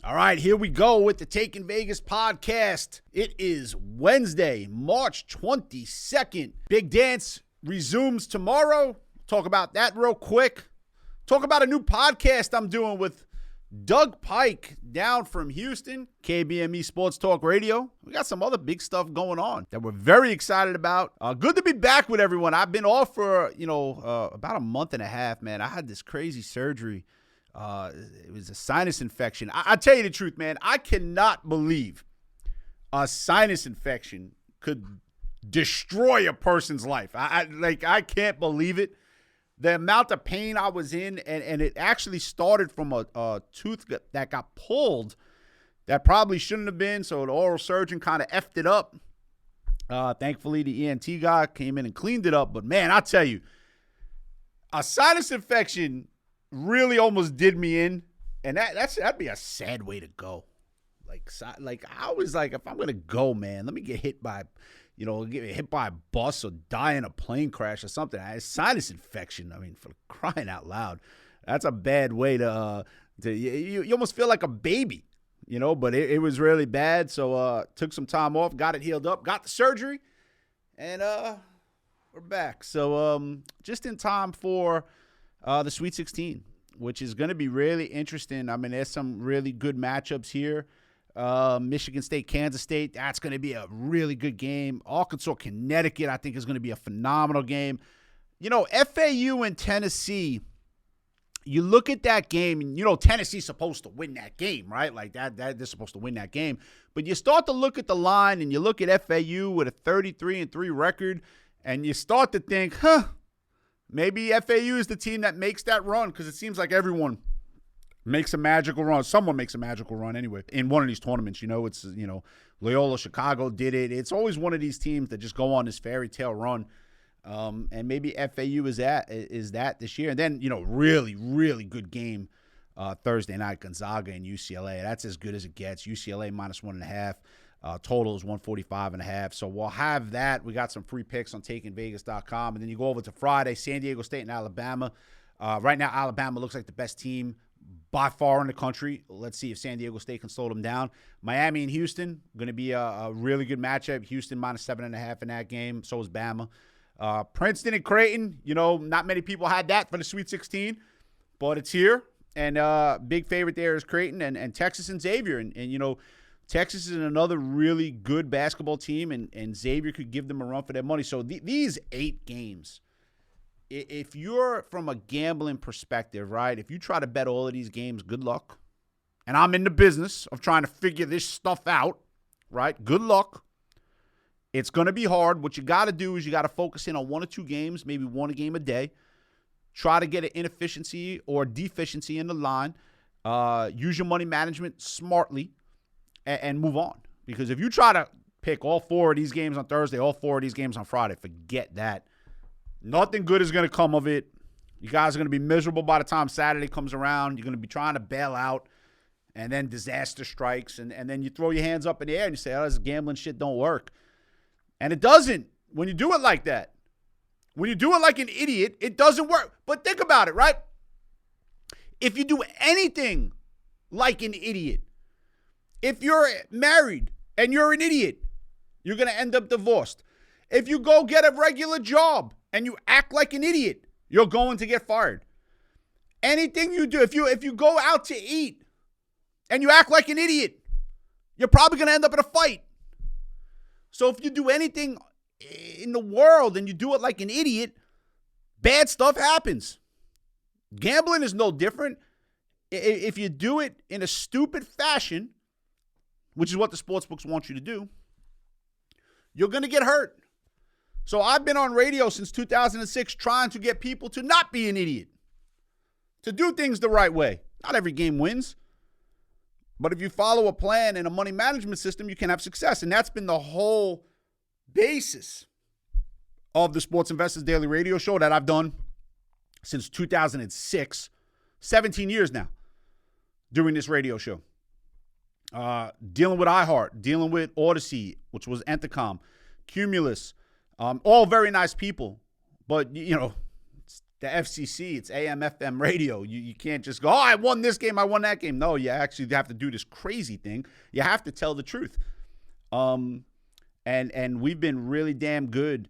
All right, here we go with the Taking Vegas podcast. It is Wednesday, March 22nd. Big Dance resumes tomorrow. Talk about that real quick. Talk about a new podcast I'm doing with Doug Pike down from Houston, KBME Sports Talk Radio. We got some other big stuff going on that we're very excited about. Good to be back with everyone. I've been off for, about a month and a half, man. I had this crazy surgery. It was a sinus infection. I tell you the truth, man. I cannot believe a sinus infection could destroy a person's life. I can't believe it. The amount of pain I was in, and it actually started from a tooth that got pulled that probably shouldn't have been, so the oral surgeon kind of effed it up. Thankfully, the ENT guy came in and cleaned it up. But, man, I tell you, a sinus infection really almost did me in, and that'd be a sad way to go. Like I was like, if I'm gonna go, man, let me get hit by, get hit by a bus or die in a plane crash or something. I had a sinus infection. I mean, for crying out loud, that's a bad way to you almost feel like a baby, But it was really bad. So took some time off, got it healed up, got the surgery, and we're back. So just in time for the Sweet 16, which is going to be really interesting. I mean, there's some really good matchups here. Michigan State, Kansas State, that's going to be a really good game. Arkansas, Connecticut, I think is going to be a phenomenal game. FAU and Tennessee, you look at that game, and Tennessee's supposed to win that game, right? Like that they're supposed to win that game. But you start to look at the line, and you look at FAU with a 33-3 record, and you start to think, maybe FAU is the team that makes that run, because it seems like everyone makes a magical run. Someone makes a magical run anyway in one of these tournaments. It's, Loyola Chicago did it. It's always one of these teams that just go on this fairy tale run. And maybe FAU is that this year. And then, really, really good game Thursday night, Gonzaga and UCLA. That's as good as it gets. UCLA -1.5. Total is 145.5. So we'll have that. We got some free picks on takingvegas.com. And then you go over to Friday, San Diego State and Alabama. Right now, Alabama looks like the best team by far in the country. Let's see if San Diego State can slow them down. Miami and Houston, going to be a really good matchup. Houston -7.5 in that game. So is Bama. Princeton and Creighton, not many people had that for the Sweet 16, but it's here. And big favorite there is Creighton and Texas and Xavier. And Texas is another really good basketball team, and Xavier could give them a run for their money. So these 8 games, if you're from a gambling perspective, right, if you try to bet all of these games, good luck. And I'm in the business of trying to figure this stuff out, right? Good luck. It's going to be hard. What you got to do is you got to focus in on 1 or 2 games, maybe 1 game a day. Try to get an inefficiency or deficiency in the line. Use your money management smartly. And move on. Because if you try to pick all 4 of these games on Thursday, all 4 of these games on Friday, forget that. Nothing good is going to come of it. You guys are going to be miserable by the time Saturday comes around. You're going to be trying to bail out, and then disaster strikes, and then you throw your hands up in the air and you say, this gambling shit don't work. And it doesn't when you do it like that. When you do it like an idiot, it doesn't work. But think about it, right? If you do anything like an idiot, if you're married and you're an idiot, you're going to end up divorced. If you go get a regular job and you act like an idiot, you're going to get fired. Anything you do, if you go out to eat and you act like an idiot, you're probably going to end up in a fight. So if you do anything in the world and you do it like an idiot, bad stuff happens. Gambling is no different. If you do it in a stupid fashion, which is what the sportsbooks want you to do, you're going to get hurt. So I've been on radio since 2006 trying to get people to not be an idiot, to do things the right way. Not every game wins. But if you follow a plan and a money management system, you can have success. And that's been the whole basis of the Sports Investors Daily Radio Show that I've done since 2006, 17 years now, doing this radio show. Dealing with iHeart, dealing with Odyssey, which was Entercom, Cumulus, all very nice people. But, the FCC. It's AM, FM radio. You can't just go, oh, I won this game, I won that game. No, you actually have to do this crazy thing. You have to tell the truth. And we've been really damn good,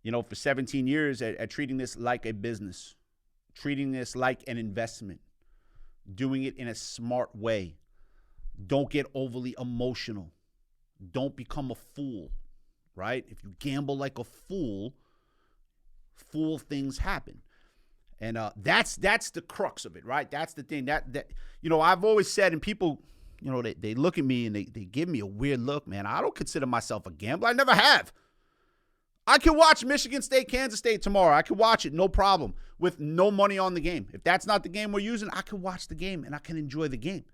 for 17 years at treating this like a business, treating this like an investment, doing it in a smart way. Don't get overly emotional. Don't become a fool, right? If you gamble like a fool things happen. And that's the crux of it, right? That's the thing that I've always said, and people, they look at me and they give me a weird look, man. I don't consider myself a gambler. I never have. I can watch Michigan State, Kansas State tomorrow. I can watch it, no problem, with no money on the game. If that's not the game we're using, I can watch the game and I can enjoy the game.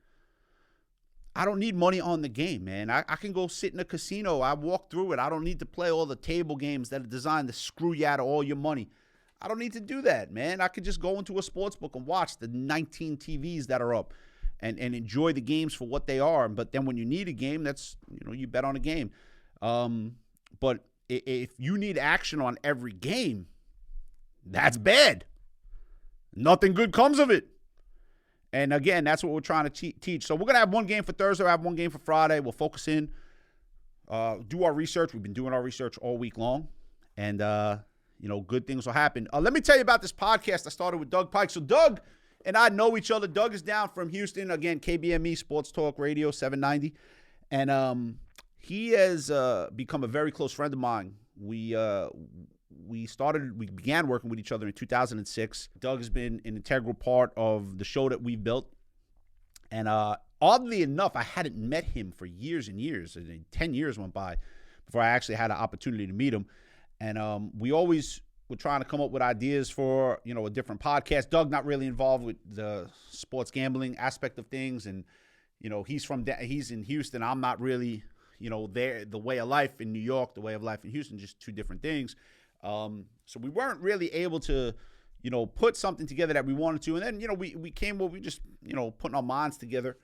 I don't need money on the game, man. I can go sit in a casino. I walk through it. I don't need to play all the table games that are designed to screw you out of all your money. I don't need to do that, man. I could just go into a sports book and watch the 19 TVs that are up and enjoy the games for what they are. But then when you need a game, that's, you bet on a game. But if you need action on every game, that's bad. Nothing good comes of it. And again, that's what we're trying to teach. So we're going to have one game for Thursday. We'll have one game for Friday. We'll focus in, do our research. We've been doing our research all week long. And, good things will happen. Let me tell you about this podcast I started with Doug Pike. So Doug and I know each other. Doug is down from Houston. Again, KBME Sports Talk Radio 790. And he has become a very close friend of mine. We began working with each other in 2006. Doug has been an integral part of the show that we've built. And oddly enough, I hadn't met him for years and years. 10 years went by before I actually had an opportunity to meet him. And we always were trying to come up with ideas for, a different podcast. Doug not really involved with the sports gambling aspect of things. And, he's in Houston. I'm not really, there. The way of life in New York, the way of life in Houston, just two different things. So we weren't really able to, put something together that we wanted to. And then, we came up, we just, putting our minds together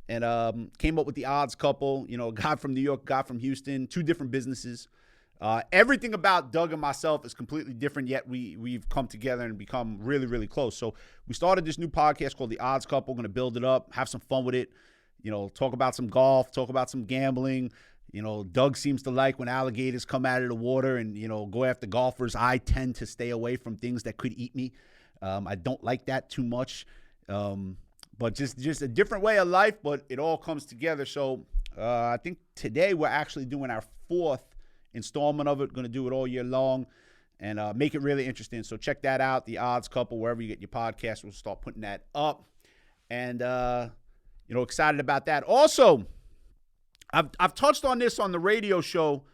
and came up with the Odds Couple, a guy from New York, guy from Houston, two different businesses. Everything about Doug and myself is completely different, yet we've come together and become really, really close. So we started this new podcast called The Odds Couple. We're going to build it up, have some fun with it, talk about some golf, talk about some gambling. Doug seems to like when alligators come out of the water and, go after golfers. I tend to stay away from things that could eat me. I don't like that too much. But just a different way of life, but it all comes together. So I think today we're actually doing our fourth installment of it. Going to do it all year long and make it really interesting. So check that out, The Odds Couple, wherever you get your podcast. We'll start putting that up. And, excited about that. Also, I've touched on this on the radio show.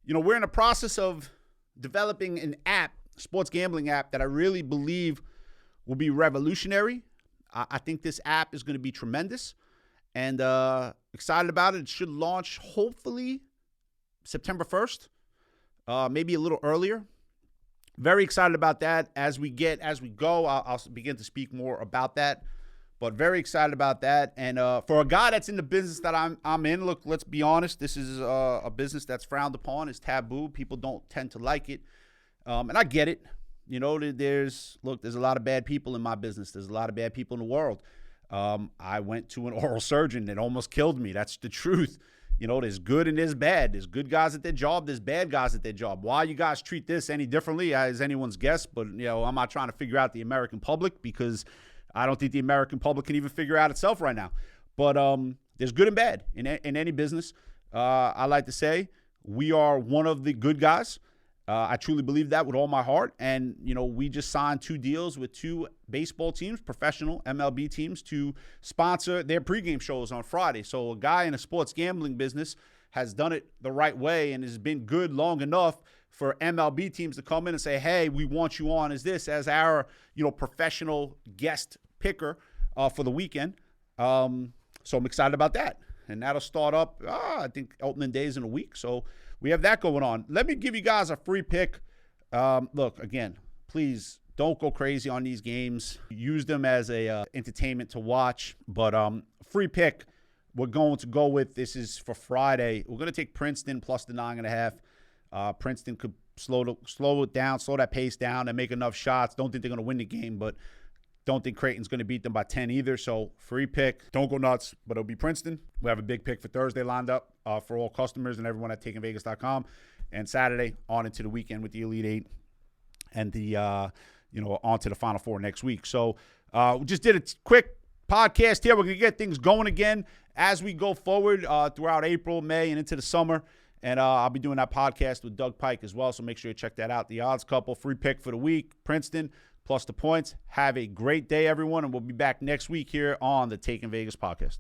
We're in the process of developing an app, sports gambling app, that I really believe will be revolutionary. I think this app is going to be tremendous and excited about it. It should launch hopefully September 1st, maybe a little earlier. Very excited about that. As we go, I'll begin to speak more about that. But very excited about that. And for a guy that's in the business that I'm in, look, let's be honest, this is a business that's frowned upon, it's taboo. People don't tend to like it. And I get it. There's a lot of bad people in my business. There's a lot of bad people in the world. I went to an oral surgeon that almost killed me. That's the truth. There's good and there's bad. There's good guys at their job. There's bad guys at their job. Why you guys treat this any differently is anyone's guess. But, I'm not trying to figure out the American public because I don't think the American public can even figure out itself right now. But there's good and bad in any business. I like to say we are one of the good guys. I truly believe that with all my heart. And, we just signed 2 deals with 2 baseball teams, professional MLB teams, to sponsor their pregame shows on Friday. So a guy in a sports gambling business has done it the right way and has been good long enough for MLB teams to come in and say, hey, we want you on as our, professional guest picker for the weekend. So I'm excited about that. And that'll start up, I think, opening days in a week. So we have that going on. Let me give you guys a free pick. Look, again, please don't go crazy on these games. Use them as a entertainment to watch. But free pick, we're going to go with, this is for Friday. We're going to take Princeton plus the 9.5. Princeton could slow it down, slow that pace down, and make enough shots. Don't think they're going to win the game, but don't think Creighton's going to beat them by 10 either. So free pick. Don't go nuts, but it'll be Princeton. We have a big pick for Thursday lined up for all customers and everyone at takingvegas.com. And Saturday on into the weekend with the Elite Eight and the on to the Final Four next week. So we just did a quick podcast here. We're going to get things going again as we go forward throughout April, May, and into the summer. And I'll be doing that podcast with Doug Pike as well, so make sure you check that out. The Odds Couple, free pick for the week, Princeton, plus the points. Have a great day, everyone, and we'll be back next week here on the Taking Vegas podcast.